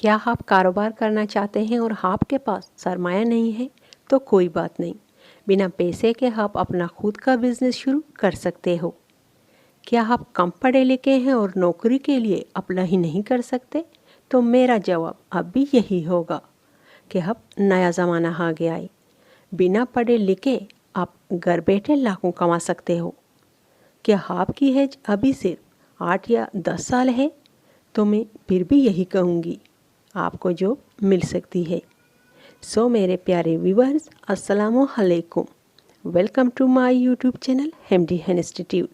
क्या आप कारोबार करना चाहते हैं और आपके पास सरमाया नहीं है? तो कोई बात नहीं, बिना पैसे के आप अपना खुद का बिजनेस शुरू कर सकते हो। क्या आप कम पढ़े लिखे हैं और नौकरी के लिए अप्लाई नहीं कर सकते? तो मेरा जवाब अब भी यही होगा कि अब नया ज़माना आ गया है। बिना पढ़े लिखे आप घर बैठे लाखों कमा सकते हो। क्या आपकी एज अभी सिर्फ 8 या 10 साल है? तो मैं फिर भी यही कहूँगी, आपको जॉब मिल सकती है। सो मेरे प्यारे व्यूअर्स, अस्सलामु अलैकुम। Welcome to my YouTube channel MD institute.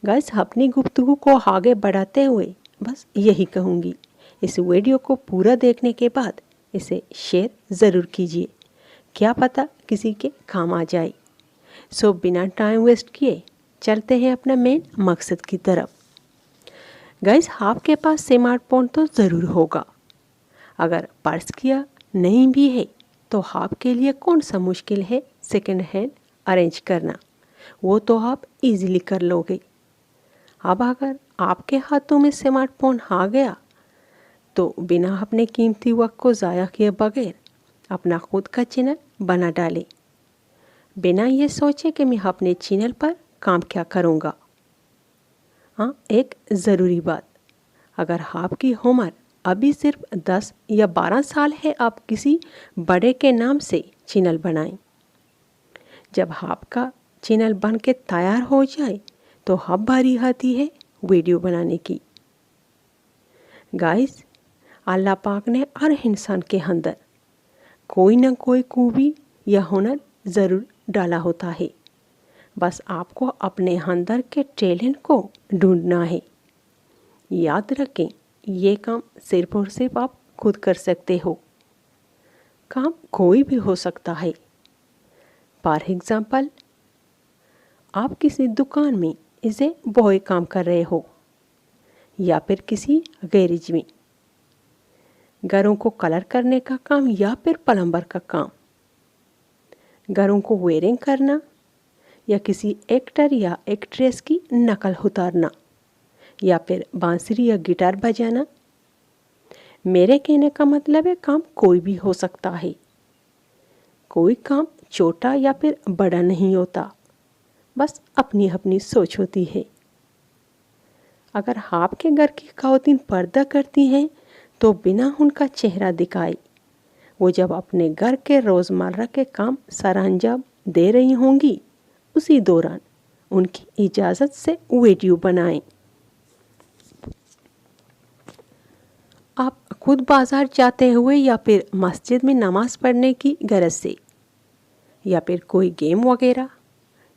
Guys, अपनी गुफ्तगू को आगे बढ़ाते हुए बस यही कहूँगी, इस वीडियो को पूरा देखने के बाद इसे शेयर ज़रूर कीजिए, क्या पता किसी के काम आ जाए। सो बिना टाइम वेस्ट किए चलते हैं अपना मेन मकसद की तरफ। गाइस, आपके पास स्मार्टफोन तो ज़रूर होगा। अगर पर्स किया नहीं भी है तो आपके लिए कौन सा मुश्किल है सेकंड हैंड अरेंज करना, वो तो आप इजीली कर लोगे। अब अगर आपके हाथों में स्मार्टफोन आ गया तो बिना अपने कीमती वक्त को ज़ाया किए बगैर अपना खुद का चैनल बना डालें, बिना ये सोचे कि मैं अपने चैनल पर काम क्या करूँगा। हाँ, एक ज़रूरी बात, अगर आपकी उम्र अभी सिर्फ 10 या 12 साल है, आप किसी बड़े के नाम से चैनल बनाएं। जब आपका चैनल बन के तैयार हो जाए तो अब बारी आती है वीडियो बनाने की। गाइस, अल्लाह पाक ने हर इंसान के अंदर कोई ना कोई खूबी या हुनर ज़रूर डाला होता है। बस आपको अपने अंदर के टैलेंट को ढूंढना है। याद रखें, ये काम सिर्फ और सिर्फ आप खुद कर सकते हो। काम कोई भी हो सकता है। फॉर एग्जाम्पल, आप किसी दुकान में इसे बॉय काम कर रहे हो, या फिर किसी गैरेज में घरों को कलर करने का काम, या फिर प्लम्बर का काम, घरों को वायरिंग करना, या किसी एक्टर या एक्ट्रेस की नकल उतारना, या फिर बांसुरी या गिटार बजाना। मेरे कहने का मतलब है, काम कोई भी हो सकता है। कोई काम छोटा या फिर बड़ा नहीं होता, बस अपनी अपनी सोच होती है। अगर आपके घर की खवातीन पर्दा करती हैं तो बिना उनका चेहरा दिखाए वो जब अपने घर के रोज़मर्रा के काम सरअंजाम दे रही होंगी, उसी दौरान उनकी इजाज़त से वीडियो बनाएं। आप खुद बाजार जाते हुए, या फिर मस्जिद में नमाज पढ़ने की गरज से, या फिर कोई गेम वगैरह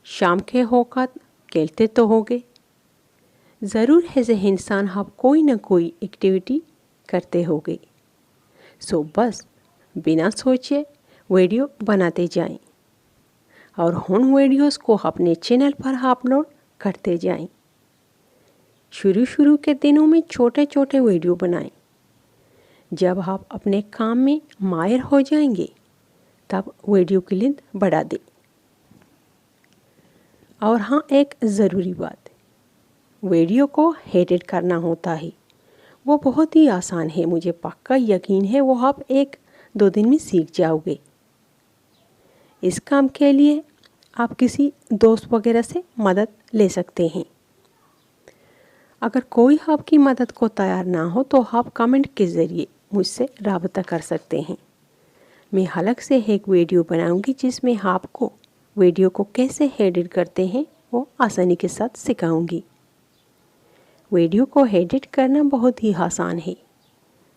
शाम के औकात खेलते तो होगे। ज़रूर ऐसे इंसान आप कोई ना कोई एक्टिविटी करते होगे। सो बस बिना सोचे वीडियो बनाते जाएं और उन वीडियोस को अपने चैनल पर अपलोड करते जाएं। शुरू के दिनों में छोटे छोटे वीडियो बनाएं। जब आप अपने काम में माहिर हो जाएंगे तब वीडियो की लेंथ बढ़ा दें। और हाँ, एक ज़रूरी बात, वीडियो को एडिट करना होता है। वो बहुत ही आसान है, मुझे पक्का यकीन है वो आप 1-2 दिन में सीख जाओगे। इस काम के लिए आप किसी दोस्त वगैरह से मदद ले सकते हैं। अगर कोई आपकी मदद को तैयार ना हो तो आप कमेंट के ज़रिए मुझसे राब्ता कर सकते हैं। मैं अलग से एक वीडियो बनाऊंगी जिसमें आपको वीडियो को कैसे एडिट करते हैं वो आसानी के साथ सिखाऊंगी। वीडियो को एडिट करना बहुत ही आसान है,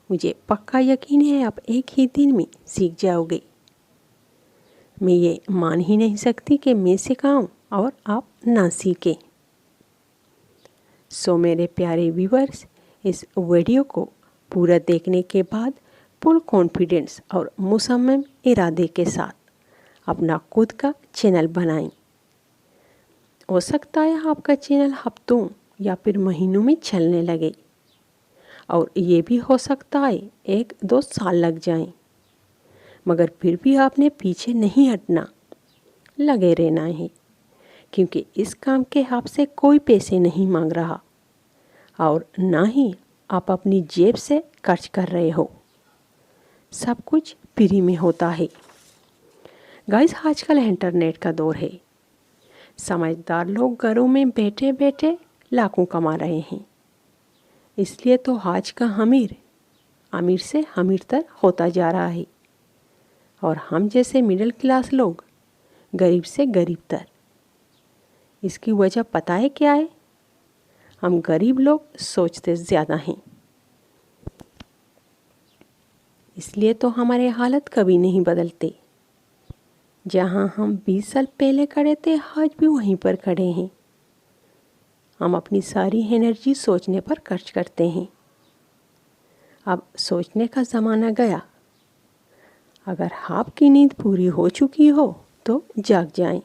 मुझे पक्का यकीन है आप एक ही दिन में सीख जाओगे। मैं ये मान ही नहीं सकती कि मैं सिखाऊं और आप ना सीखें। सो मेरे प्यारे व्यूअर्स, इस वीडियो को पूरा देखने के बाद फुल कॉन्फिडेंस और मुसम्मम इरादे के साथ अपना खुद का चैनल बनाएं। हो सकता है आपका चैनल हफ्तों या फिर महीनों में चलने लगे, और ये भी हो सकता है 1-2 साल लग जाएं, मगर फिर भी आपने पीछे नहीं हटना, लगे रहना है, क्योंकि इस काम के आपसे कोई पैसे नहीं मांग रहा और ना ही आप अपनी जेब से खर्च कर रहे हो। सब कुछ फ्री में होता है। गाइस, आजकल इंटरनेट का दौर है। समझदार लोग घरों में बैठे बैठे लाखों कमा रहे हैं। इसलिए तो आज का अमीर से अमीरतर होता जा रहा है और हम जैसे मिडिल क्लास लोग गरीब से गरीब तर। इसकी वजह पता है क्या है? हम गरीब लोग सोचते ज़्यादा हैं, इसलिए तो हमारे हालत कभी नहीं बदलते। जहाँ हम 20 साल पहले खड़े थे, आज भी वहीं पर खड़े हैं। हम अपनी सारी एनर्जी सोचने पर खर्च करते हैं। अब सोचने का ज़माना गया। अगर आपकी नींद पूरी हो चुकी हो तो जाग जाएं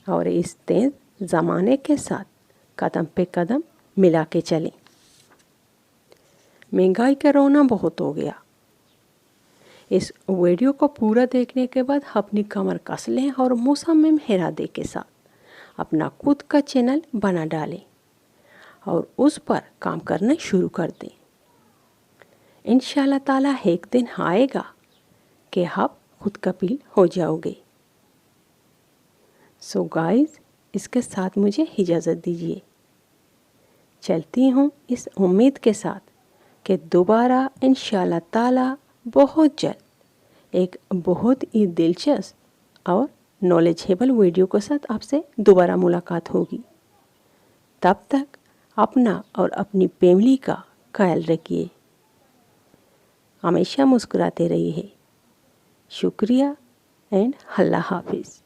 और इस तेज़ ज़माने के साथ कदम पे कदम मिला के चलें। महंगाई का रोना बहुत हो गया। इस वीडियो को पूरा देखने के बाद अपनी कमर कस लें और मुसम्मिम हिरादे के साथ अपना खुद का चैनल बना डालें और उस पर काम करना शुरू कर दें। इंशाल्लाह ताला एक दिन आएगा कि आप खुद कपील हो जाओगे। सो गाइस, इसके साथ मुझे इजाज़त दीजिए। चलती हूँ इस उम्मीद के साथ कि दोबारा इंशाल्लाह ताला बहुत जल्द एक बहुत ही दिलचस्प और नॉलेजेबल वीडियो के साथ आपसे दोबारा मुलाकात होगी। तब तक अपना और अपनी फैमिली का ख्याल रखिए। हमेशा मुस्कुराते रहिए। शुक्रिया एंड अल्लाह हाफिज़।